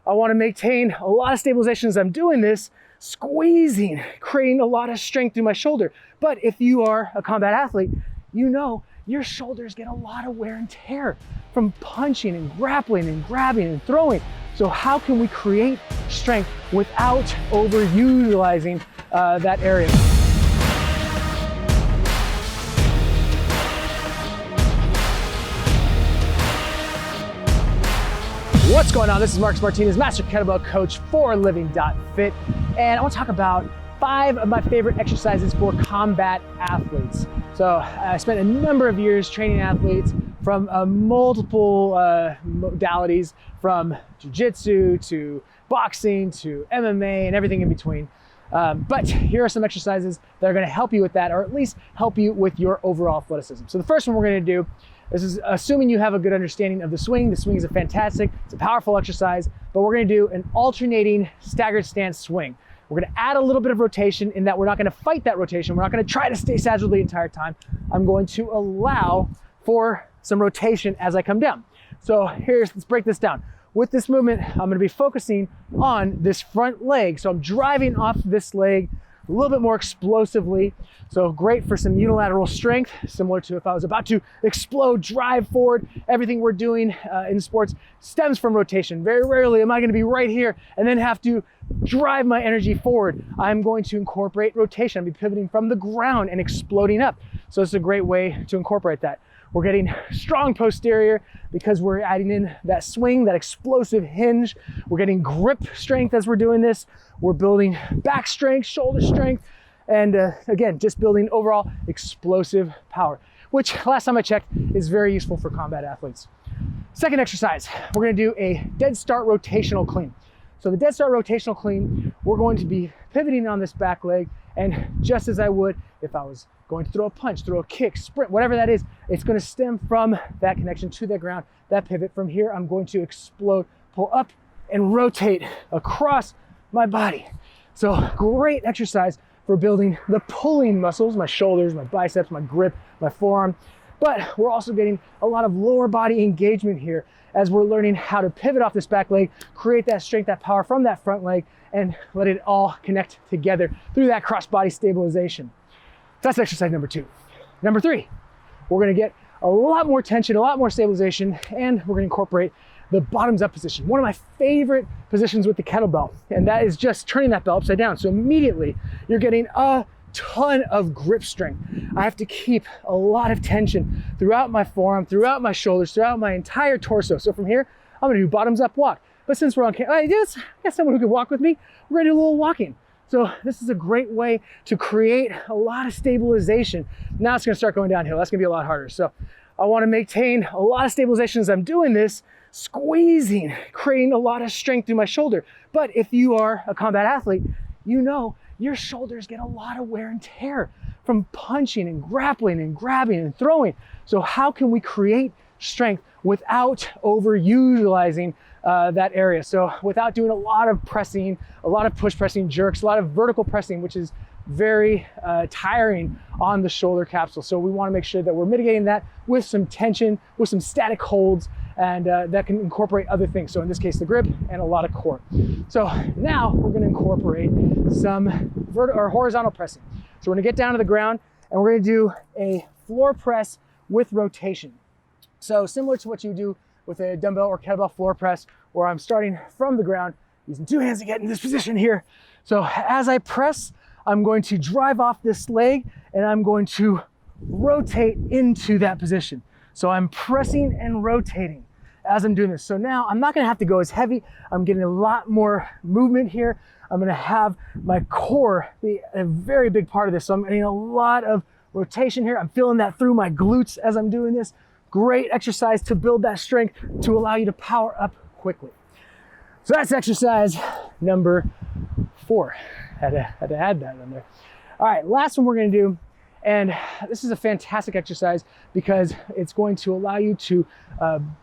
I want to maintain a lot of stabilization as I'm doing this, squeezing, creating a lot of strength through my shoulder. But if you are a combat athlete, you know your shoulders get a lot of wear and tear from punching and grappling and grabbing and throwing. So how can we create strength without overutilizing that area? What's going on? This is Marcus Martinez, Master Kettlebell Coach for Living.Fit, and I want to talk about 5 of my favorite exercises for combat athletes. So I spent a number of years training athletes from multiple modalities, from jiu-jitsu to boxing to MMA and everything in between. But here are some exercises that are going to help you with that, or at least help you with your overall athleticism. So the first one we're going to do, this is assuming you have a good understanding of the swing. The swing is it's a powerful exercise, but we're going to do an alternating staggered stance swing. We're going to add a little bit of rotation in that we're not going to fight that rotation. We're not going to try to stay sagittal the entire time. I'm going to allow for some rotation as I come down. So let's break this down. With this movement, I'm going to be focusing on this front leg. So I'm driving off this leg a little bit more explosively. So great for some unilateral strength, similar to if I was about to explode, drive forward. Everything we're doing in sports stems from rotation. Very rarely am I going to be right here and then have to drive my energy forward. I'm going to incorporate rotation. I'll be pivoting from the ground and exploding up. So it's a great way to incorporate that. We're getting strong posterior because we're adding in that swing, that explosive hinge. We're getting grip strength as we're doing this. We're building back strength, shoulder strength, and again, just building overall explosive power, which last time I checked is very useful for combat athletes. Second exercise, we're gonna do a dead start rotational clean. So the dead start rotational clean, we're going to be pivoting on this back leg, and just as I would if I was going to throw a punch, throw a kick, sprint, whatever that is, it's going to stem from that connection to the ground, that pivot. From here, I'm going to explode, pull up, and rotate across my body. So great exercise for building the pulling muscles, my shoulders, my biceps, my grip, my forearm. But we're also getting a lot of lower body engagement here as we're learning how to pivot off this back leg, create that strength, that power from that front leg, and let it all connect together through that cross body stabilization. That's exercise number 2. Number 3, we're gonna get a lot more tension, a lot more stabilization, and we're gonna incorporate the bottoms up position. One of my favorite positions with the kettlebell, and that is just turning that bell upside down. So immediately you're getting a ton of grip strength. I have to keep a lot of tension throughout my forearm, throughout my shoulders, throughout my entire torso. So from here, I'm gonna do bottoms up walk. But since we're on camera, I guess someone who can walk with me, we're gonna do a little walking. So this is a great way to create a lot of stabilization. Now it's gonna start going downhill. That's gonna be a lot harder. So I wanna maintain a lot of stabilization as I'm doing this, squeezing, creating a lot of strength through my shoulder. But if you are a combat athlete, you know your shoulders get a lot of wear and tear from punching and grappling and grabbing and throwing. So how can we create strength without overutilizing that area? So without doing a lot of pressing, a lot of push pressing jerks, a lot of vertical pressing, which is very tiring on the shoulder capsule. So we want to make sure that we're mitigating that with some tension, with some static holds, and that can incorporate other things. So in this case, the grip and a lot of core. So now we're going to incorporate some horizontal pressing. So we're going to get down to the ground and we're going to do a floor press with rotation. So similar to what you do with a dumbbell or kettlebell floor press, where I'm starting from the ground, using 2 hands to get in this position here. So as I press, I'm going to drive off this leg and I'm going to rotate into that position. So I'm pressing and rotating as I'm doing this. So now I'm not gonna have to go as heavy. I'm getting a lot more movement here. I'm gonna have my core be a very big part of this. So I'm getting a lot of rotation here. I'm feeling that through my glutes as I'm doing this. Great exercise to build that strength to allow you to power up quickly. So that's exercise number 4. Had to add that in there. All right, last one we're gonna do, and this is a fantastic exercise because it's going to allow you to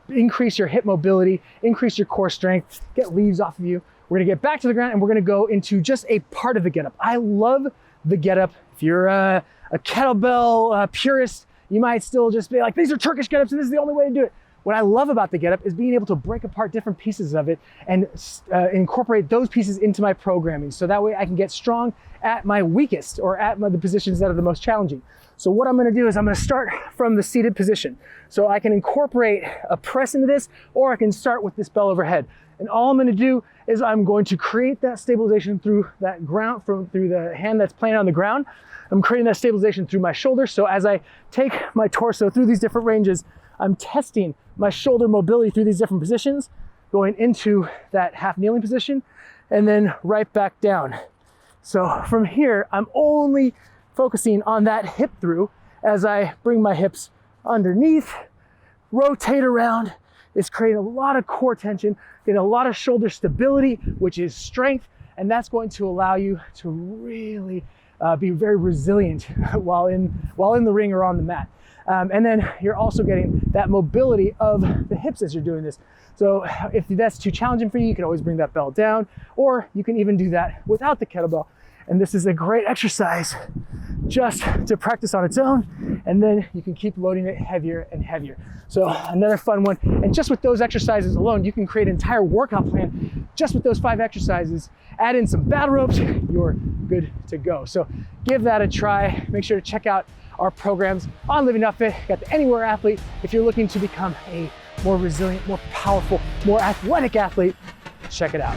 increase your hip mobility, increase your core strength, get leaves off of you. We're gonna get back to the ground and we're gonna go into just a part of the getup. I love the getup. If you're a kettlebell purist, you might still just be like, these are Turkish getups and this is the only way to do it. what I love about the Get Up is being able to break apart different pieces of it and incorporate those pieces into my programming. So that way I can get strong at my weakest or at the positions that are the most challenging. So what I'm gonna do is I'm gonna start from the seated position. So I can incorporate a press into this, or I can start with this bell overhead. And all I'm gonna do is I'm going to create that stabilization through that ground, through the hand that's planted on the ground. I'm creating that stabilization through my shoulder. So as I take my torso through these different ranges, I'm testing my shoulder mobility through these different positions, going into that half kneeling position, and then right back down. So from here, I'm only focusing on that hip through as I bring my hips underneath, rotate around. It's creating a lot of core tension, getting a lot of shoulder stability, which is strength, and that's going to allow you to really be very resilient while in the ring or on the mat. And then you're also getting that mobility of the hips as you're doing this. So if that's too challenging for you, you can always bring that bell down, or you can even do that without the kettlebell. And this is a great exercise just to practice on its own, and then you can keep loading it heavier and heavier. So another fun one, and just with those exercises alone, you can create an entire workout plan just with those 5 exercises. Add in some battle ropes, you're good to go. So give that a try. Make sure to check out our programs on Living.Fit. Got the Anywhere Athlete. If you're looking to become a more resilient, more powerful, more athletic athlete, check it out.